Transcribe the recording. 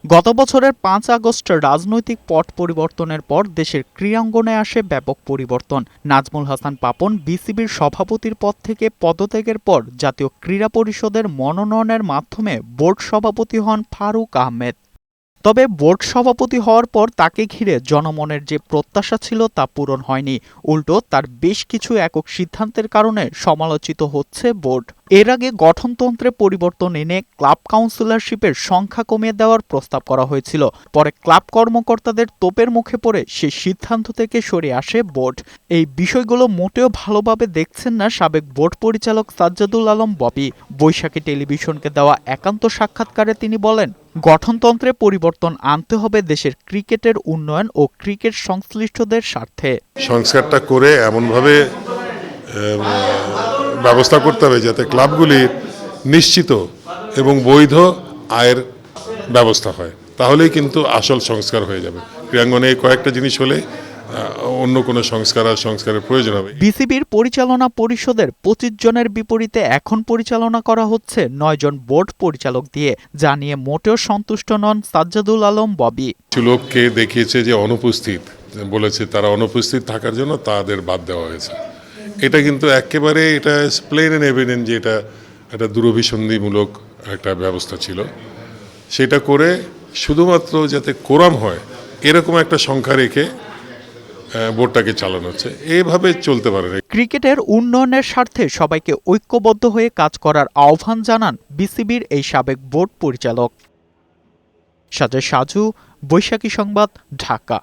গত বছরের ৫ আগস্ট রাজনৈতিক পট পরিবর্তনের পর দেশের ক্রীড়াঙ্গনে আসে ব্যাপক পরিবর্তন। নাজমুল হাসান পাপন বিসিবির সভাপতির পদ থেকে পদত্যাগের পর জাতীয় ক্রীড়া পরিষদের মনোনয়নের মাধ্যমে বোর্ড সভাপতি হন ফারুক আহমেদ। তবে বোর্ড সভাপতি হওয়ার পর তাকে ঘিরে জনমনের যে প্রত্যাশা ছিল তা পূরণ হয়নি। উল্টো তার বেশ কিছু একক সিদ্ধান্তের কারণে সমালোচিত হচ্ছে বোর্ড। এর আগে গঠনতন্ত্রে পরিবর্তন এনে ক্লাব কাউন্সিলরশিপের সংখ্যা কমিয়ে দেওয়ার প্রস্তাব করা হয়েছিল। পরে ক্লাব কর্মকর্তাদের তোপের মুখে পড়ে সেই সিদ্ধান্ত থেকে সরে আসে বোর্ড। এই বিষয়গুলো মোটেও ভালোভাবে দেখছেন না সাবেক বোর্ড পরিচালক সাজ্জাদুল আলম ববি। বৈশাখী টেলিভিশনকে দেওয়া একান্ত সাক্ষাৎকারে তিনি বলেন, গঠনতন্ত্রে পরিবর্তন আনতে হবে দেশের ক্রিকেটের উন্নয়ন ও ক্রিকেট সংশ্লিষ্টদের স্বার্থে। সংস্কারটা করে এমনভাবে ব্যবস্থা করতে হবে যাতে ক্লাবগুলির নিশ্চিত এবং বৈধ আয়ের ব্যবস্থা হয়, তাহলেই কিন্তু আসল সংস্কার হয়ে যাবে। ক্রীড়াঙ্গনে কয়েকটা জিনিস হলে অন্য কোনো সংস্কারের প্রয়োজন হবে। বিসিবির পরিচালনা পরিষদের ২৫ জনের বিপরীতে এখন পরিচালনা করা হচ্ছে ৯ জন বোর্ড পরিচালক দিয়ে, যা নিয়ে মোটেও সন্তুষ্ট নন সাজ্জাদুল আলম ববি। কিছু লোককে দেখিয়েছে যে অনুপস্থিত, বলেছে তারা অনুপস্থিত থাকার জন্য তাদের বাদ দেওয়া হয়েছে। এটা কিন্তু একেবারে এটা প্লেন এন্ড এভিডেন্ট যে এটা একটা দুরভিসন্ধিমূলক একটা ব্যবস্থা ছিল। সেটা করে শুধুমাত্র যাতে কোরাম হয় এরকম একটা সংখ্যা রেখে বোর্ডটাকে চালানো হচ্ছে। এইভাবে চলতে পারে না। ক্রিকেটের উন্নয়নের স্বার্থে সবাইকে ঐক্যবদ্ধ হয়ে কাজ করার আহ্বান জানান বিসিবির এই সাবেক বোর্ড পরিচালক। সাজু, বৈশাখী সংবাদ, ঢাকা।